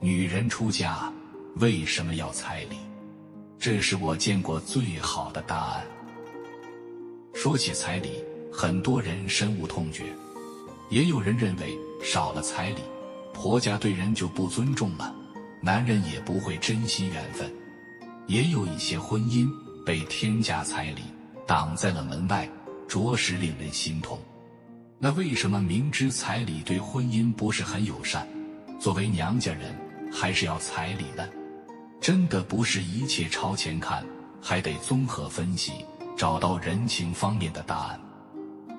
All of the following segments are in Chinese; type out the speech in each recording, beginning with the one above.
女人出嫁为什么要彩礼？这是我见过最好的答案。说起彩礼，很多人深恶痛绝，也有人认为少了彩礼，婆家对人就不尊重了，男人也不会珍惜缘分。也有一些婚姻被天价彩礼挡在了门外，着实令人心痛。那为什么明知彩礼对婚姻不是很友善，作为娘家人还是要彩礼呢？真的不是一切朝前看，还得综合分析，找到人情方面的答案。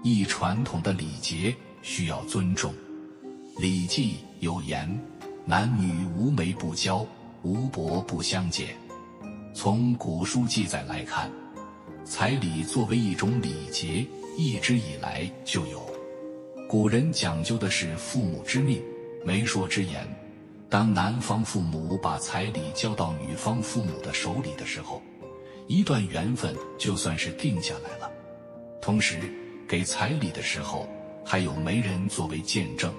一传统的礼节需要尊重，礼记有言：男女无媒不交，无帛不相见。从古书记载来看，彩礼作为一种礼节，一直以来就有。古人讲究的是父母之命，媒妁之言。当男方父母把彩礼交到女方父母的手里的时候，一段缘分就算是定下来了。同时给彩礼的时候还有媒人作为见证，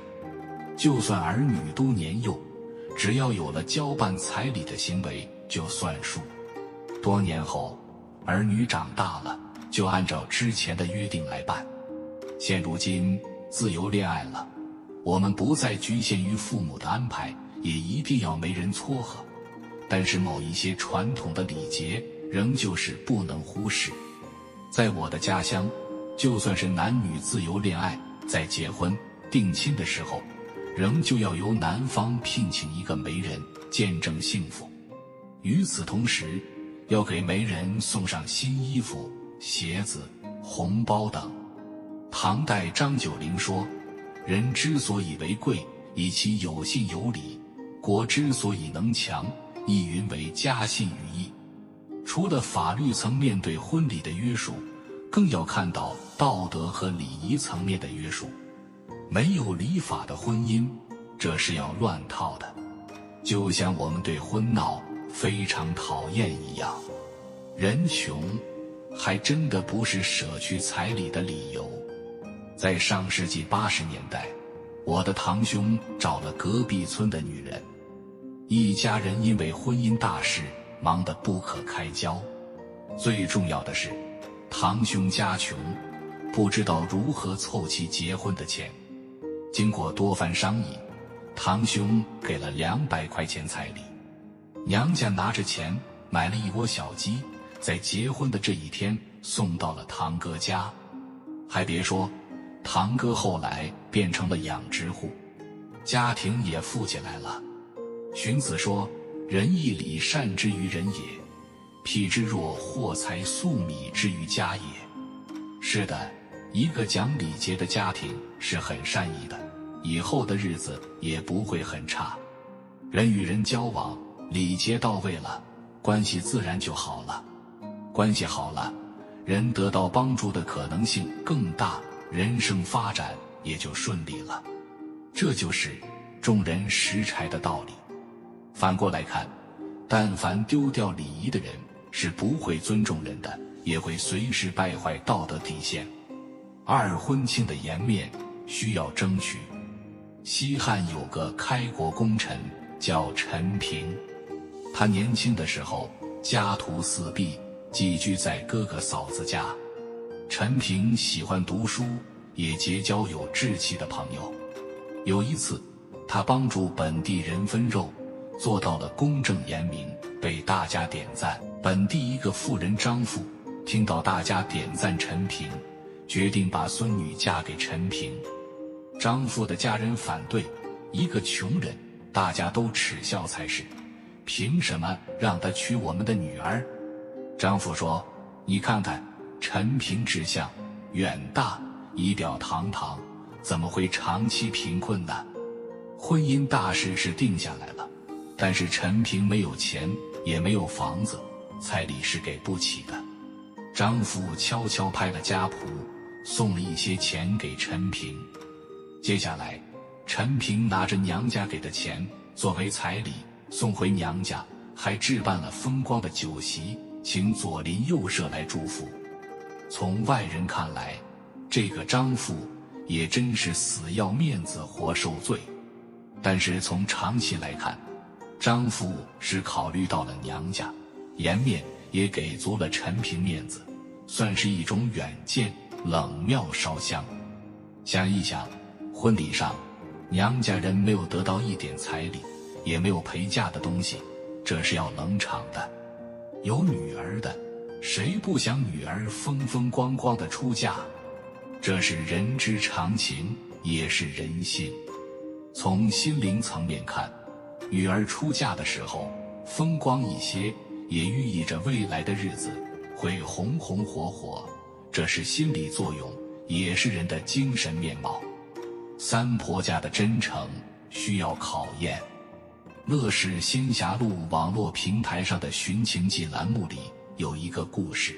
就算儿女都年幼，只要有了交办彩礼的行为就算数。多年后儿女长大了，就按照之前的约定来办。现如今自由恋爱了，我们不再局限于父母的安排，也一定要媒人撮合，但是某一些传统的礼节仍旧是不能忽视。在我的家乡，就算是男女自由恋爱，在结婚定亲的时候，仍旧要由男方聘请一个媒人见证幸福。与此同时，要给媒人送上新衣服、鞋子、红包等。唐代张九龄说：人之所以为贵，以其有信有礼；国之所以能强，亦云为嘉信于义。除了法律层面对婚礼的约束，更要看到道德和礼仪层面的约束。没有礼法的婚姻，这是要乱套的，就像我们对婚闹非常讨厌一样。人穷还真的不是舍去彩礼的理由。在上世纪80年代，我的堂兄找了隔壁村的女人，一家人因为婚姻大事忙得不可开交。最重要的是，堂兄家穷，不知道如何凑齐结婚的钱。经过多番商议，堂兄给了200块钱彩礼，娘家拿着钱买了一窝小鸡，在结婚的这一天送到了堂哥家。还别说，堂哥后来变成了养殖户，家庭也富起来了。荀子说：仁义礼善之于人也，譬之若货财粟米之于家也。是的，一个讲礼节的家庭是很善意的，以后的日子也不会很差。人与人交往，礼节到位了，关系自然就好了。关系好了，人得到帮助的可能性更大，人生发展也就顺利了。这就是众人拾柴的道理。反过来看，但凡丢掉礼仪的人，是不会尊重人的，也会随时败坏道德底线。二婚庆的颜面需要争取。西汉有个开国功臣叫陈平，他年轻的时候家徒四壁，寄居在哥哥嫂子家。陈平喜欢读书，也结交有志气的朋友。有一次，他帮助本地人分肉，做到了公正严明，被大家点赞。本地一个妇人张妇听到大家点赞陈平，决定把孙女嫁给陈平。张妇的家人反对，一个穷人，大家都耻笑才是，凭什么让他娶我们的女儿？张妇说：你看看陈平志向远大，仪表堂堂，怎么会长期贫困呢？婚姻大事是定下来了，但是陈平没有钱，也没有房子，彩礼是给不起的。张父悄悄拍了家谱，送了一些钱给陈平。接下来，陈平拿着娘家给的钱作为彩礼送回娘家，还置办了风光的酒席，请左邻右舍来祝福。从外人看来，这个张父也真是死要面子活受罪。但是从长期来看，张父是考虑到了娘家，颜面也给足了陈平面子，算是一种远见，冷庙烧香。想一想，婚礼上娘家人没有得到一点彩礼，也没有陪嫁的东西，这是要冷场的。有女儿的，谁不想女儿风风光光的出嫁？这是人之常情，也是人心。从心灵层面看，女儿出嫁的时候风光一些，也寓意着未来的日子会红红火火，这是心理作用，也是人的精神面貌。三婆家的真诚需要考验。乐视仙侠录网络平台上的寻情记栏目里有一个故事，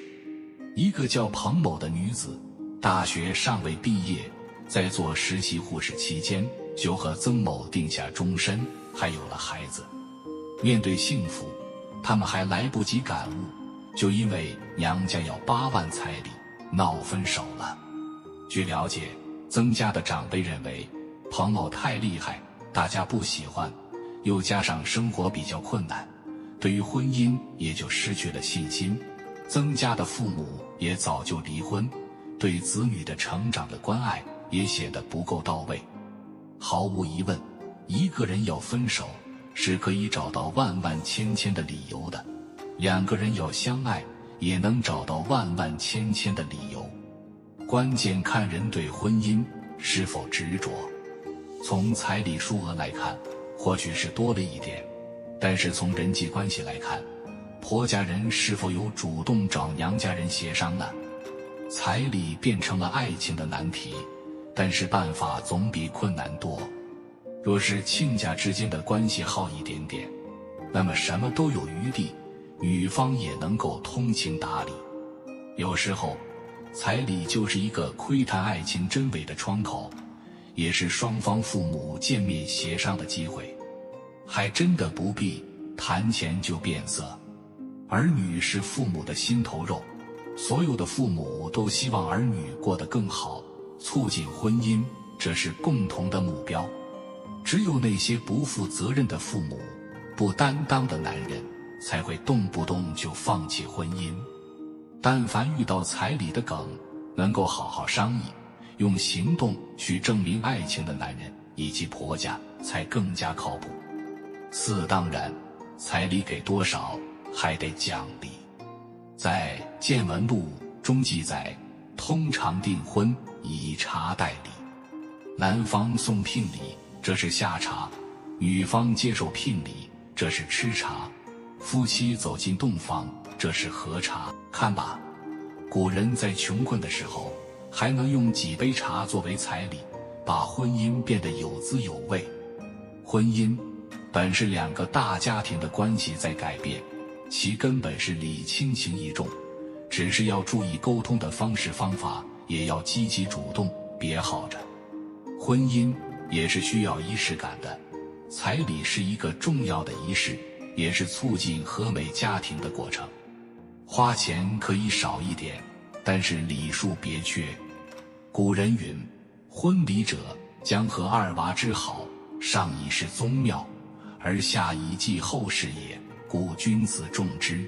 一个叫彭某的女子，大学尚未毕业，在做实习护士期间就和曾某定下终身，还有了孩子。面对幸福，他们还来不及感悟，就因为娘家要8万彩礼闹分手了。据了解，曾家的长辈认为彭某太厉害，大家不喜欢，又加上生活比较困难，对于婚姻也就失去了信心。曾家的父母也早就离婚，对子女的成长的关爱也显得不够到位。毫无疑问，一个人要分手是可以找到万万千千的理由的，两个人要相爱也能找到万万千千的理由。关键看人对婚姻是否执着。从彩礼数额来看，或许是多了一点，但是从人际关系来看，婆家人是否有主动找娘家人协商呢？彩礼变成了爱情的难题，但是办法总比困难多。若是亲家之间的关系好一点点，那么什么都有余地，女方也能够通情达理。有时候彩礼就是一个窥探爱情真伪的窗口，也是双方父母见面协商的机会。还真的不必谈钱就变色。儿女是父母的心头肉，所有的父母都希望儿女过得更好，促进婚姻，这是共同的目标。只有那些不负责任的父母，不担当的男人，才会动不动就放弃婚姻。但凡遇到彩礼的梗，能够好好商议，用行动去证明爱情的男人以及婆家才更加靠谱。当然，彩礼给多少还得讲理。在《见闻录》中记载，通常订婚以茶代礼，男方送聘礼，这是下茶；女方接受聘礼，这是吃茶；夫妻走进洞房，这是喝茶。看吧，古人在穷困的时候还能用几杯茶作为彩礼，把婚姻变得有滋有味。婚姻本是两个大家庭的关系在改变，其根本是礼轻情意重，只是要注意沟通的方式方法，也要积极主动，别耗着。婚姻也是需要仪式感的，彩礼是一个重要的仪式，也是促进和美家庭的过程。花钱可以少一点，但是礼数别缺。古人云：婚礼者，将和二娃之好，上以示宗庙，而下以继后世也，故君子重之。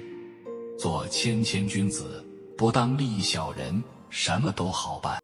做谦谦君子，不当利益小人，什么都好办。